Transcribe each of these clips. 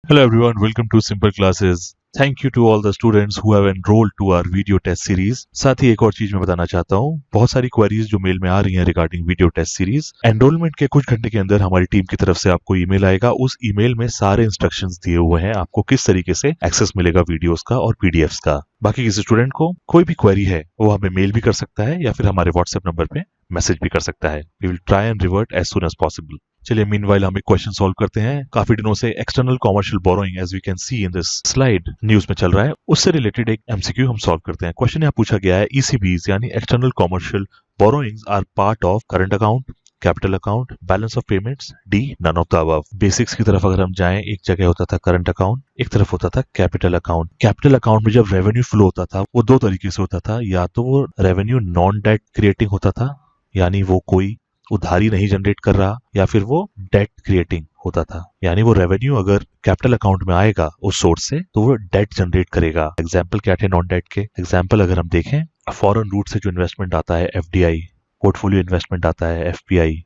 Hello everyone, welcome to Simple Classes. Thank you to all the students who have enrolled to our video test series. साथ ही एक और चीज मैं बताना चाहता हूँ, बहुत सारी क्वेरीज जो मेल में आ रही हैं regarding video test series, enrolment के कुछ घंटे के अंदर हमारी टीम की तरफ से आपको ईमेल आएगा। उस ईमेल में सारे इंस्ट्रक्शंस दिए हुए हैं, आपको किस तरीके से एक्सेस मिलेगा वीडियोस का और पीडीएफ्स का। बाकी किसी स्टूडेंट को कोई भी क्वेरी है वो हमें मेल भी कर सकता है या फिर हमारे व्हाट्सएप नंबर पे मैसेज भी कर सकता है। We will try and revert as soon as possible. चलिए मीनवाइल हम एक क्वेश्चन सॉल्व करते हैं। काफी दिनों से external commercial borrowing as we can see in this slide news में चल रहा है, उससे रिलेटेड एक एमसीक्यू हम सॉल्व करते हैं। क्वेश्चन यहाँ पूछा गया है, ईसीबीज यानी external commercial borrowings are part of current account, capital account, balance of payments, D none of the above. Basics की तरफ अगर हम जाएं, एक जगह होता था करंट अकाउंट, एक तरफ होता था कैपिटल अकाउंट। कैपिटल अकाउंट में जब रेवेन्यू फ्लो होता था वो दो तरीके से होता था, या तो वो रेवेन्यू नॉन डेट क्रिएटिंग होता था, यानी वो कोई उधारी नहीं जनरेट कर रहा, या फिर वो डेट क्रिएटिंग होता था, यानी वो रेवेन्यू अगर कैपिटल अकाउंट में आएगा उस सोर्स से तो वो डेट जनरेट करेगा। एग्जाम्पल क्या थे नॉन डेट के? एग्जाम्पल अगर हम देखें, फॉरेन रूट से जो इन्वेस्टमेंट आता है एफडीआई, पोर्टफोलियो इन्वेस्टमेंट आता है एफपीआई,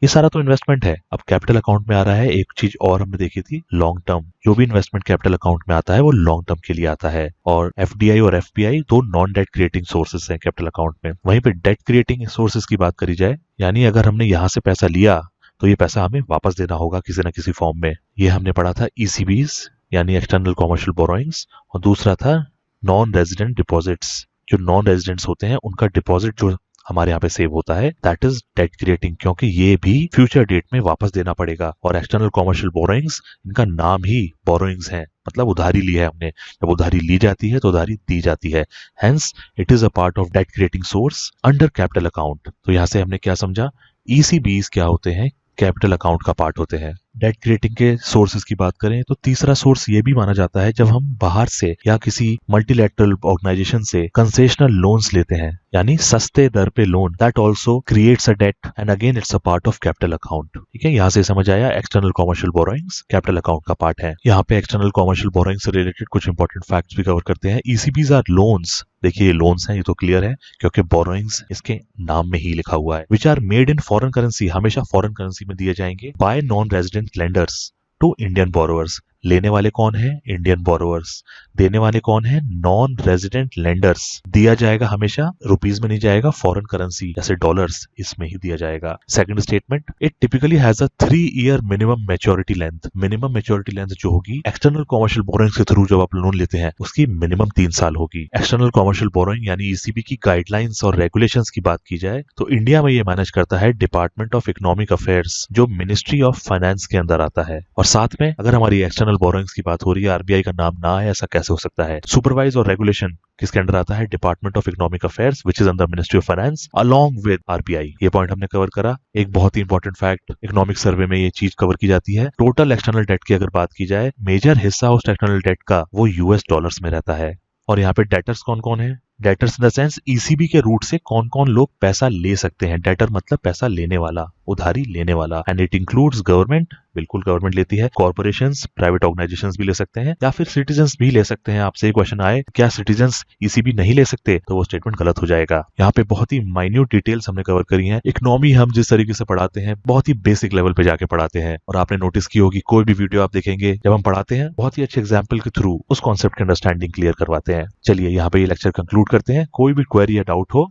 ये सारा तो इन्वेस्टमेंट है। अब कैपिटल अकाउंट में आ रहा है, एक चीज और हमने देखी थी, लॉन्ग टर्म। जो भी इन्वेस्टमेंट कैपिटल अकाउंट में आता है वो लॉन्ग टर्म के लिए आता है, और एफडीआई और एफपीआई दो नॉन डेट क्रिएटिंग सोर्सेस हैं कैपिटल अकाउंट में। वहीं पे डेट क्रिएटिंग सोर्सेस की बात करी जाए, यानी अगर हमने यहाँ से पैसा लिया तो ये पैसा हमें वापस देना होगा किसी न किसी फॉर्म में। ये हमने पढ़ा था ईसीबीज यानी एक्सटर्नल कॉमर्शियल बोरोइंग्स, और दूसरा था नॉन रेजिडेंट डिपॉजिट्स। जो नॉन रेजिडेंट्स होते हैं उनका डिपॉजिट जो हमारे यहाँ पे सेव होता है, दैट इज डेट क्रिएटिंग, क्योंकि ये भी फ्यूचर डेट में वापस देना पड़ेगा। और एक्सटर्नल कॉमर्शियल बोरोइंग्स, इनका नाम ही बोरोइंग्स है, मतलब उधारी ली है हमने। जब उधारी ली जाती है तो उधारी दी जाती है, hence it is a part of debt creating source under capital account. तो यहाँ से हमने क्या समझा, ईसीबीज क्या होते हैं, कैपिटल अकाउंट का पार्ट होते हैं। डेट क्रिएटिंग के सोर्सेज की बात करें तो तीसरा सोर्स ये भी माना जाता है जब हम बाहर से या किसी मल्टीलैटरल ऑर्गेनाइजेशन से कंसेशनल लोन्स लेते हैं, यानी सस्ते दर पे loan, that also creates a debt and again it's a part of capital account. ठीक है, यहाँ से समझ आया external commercial borrowings capital account का पार्ट है। यहाँ पे एक्सटर्नल कॉमर्शियल बोरोइंग से रिलेटेड कुछ इंपॉर्टेंट फैक्ट्स भी कवर करते हैं। ईसीबीज आर लोन्स, देखिए ये लोन्स हैं, ये तो क्लियर है क्योंकि बोरोइंग्स इसके नाम में ही लिखा हुआ है। Which are made in foreign currency, हमेशा फॉरेन करेंसी में दिए जाएंगे, by non resident lenders to Indian borrowers. लेने वाले कौन है? Indian borrowers. देने वाले कौन है? Non resident lenders. दिया जाएगा हमेशा रुपीज में नहीं जाएगा, फॉरेन करेंसी जैसे डॉलर्स, इसमें ही दिया जाएगा। Second statement, it typically has a 3 year minimum maturity length. Minimum maturity length जो होगी एक्सटर्नल कॉमर्शियल बोरोइंग के थ्रू जब आप लोन लेते हैं उसकी मिनिमम 3 साल होगी। एक्सटर्नल कॉमर्शियल बोरोइंग यानी ईसीबी की गाइडलाइंस और रेगुलेशंस की बात की जाए तो इंडिया में ये मैनेज करता है डिपार्टमेंट ऑफ इकोनॉमिक अफेयर्स, जो मिनिस्ट्री ऑफ फाइनेंस के अंदर आता है। और साथ में अगर हमारी एक्सटर्नल बोरोइंग्स की बात हो रही है, आरबीआई का नाम ना है, ऐसा कैसे हो सकता है? सुपरवाइज और रेगुलेशन किसके अंडर आता है? Department of economic affairs which is under ministry of finance along with RBI. ये पॉइंट हमने कवर करा। एक बहुत ही इंपॉर्टेंट फैक्ट, इकोनॉमिक सर्वे में ये चीज कवर की जाती है। टोटल एक्सटर्नल डेट की अगर बात की जाए, मेजर हिस्सा उस एक्सटर्नल डेट का वो यूएस डॉलर्स में रहता है। और यहाँ पे डेटर्स कौन कौन है? Debtors in the sense ECB के रूट से कौन कौन लोग पैसा ले सकते हैं। डेटर मतलब पैसा लेने वाला, उधारी लेने वाला। एंड इट इंक्लूड्स गवर्नमेंट, बिल्कुल गवर्नमेंट लेती है, कॉर्पोरेशंस, प्राइवेट ऑर्गेनाइजेशंस भी ले सकते हैं, या फिर सिटीजंस भी ले सकते हैं। आपसे क्वेश्चन आए क्या सिटीजंस ईसीबी नहीं ले सकते, तो वो स्टेटमेंट गलत हो जाएगा। यहाँ पे बहुत ही माइन्यूट डिटेल्स हमने कवर करी है। इकोनॉमी हम जिस तरीके से पढ़ाते हैं बहुत ही बेसिक लेवल पे जाके पढ़ाते हैं, और आपने नोटिस की होगी कोई भी वीडियो आप देखेंगे जब हम पढ़ाते हैं बहुत ही अच्छे एग्जाम्पल के थ्रू उस कॉन्सेप्ट की अंडरस्टैंडिंग क्लियर करवाते हैं। चलिए यहाँ पे ये लेक्चर कंक्लूड करते हैं। कोई भी क्वेरी या डाउट हो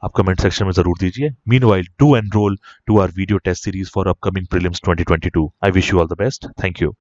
आप कमेंट सेक्शन में जरूर दीजिए। Meanwhile, do enroll to our video test series for upcoming prelims 2022. I wish you all the best. Thank you.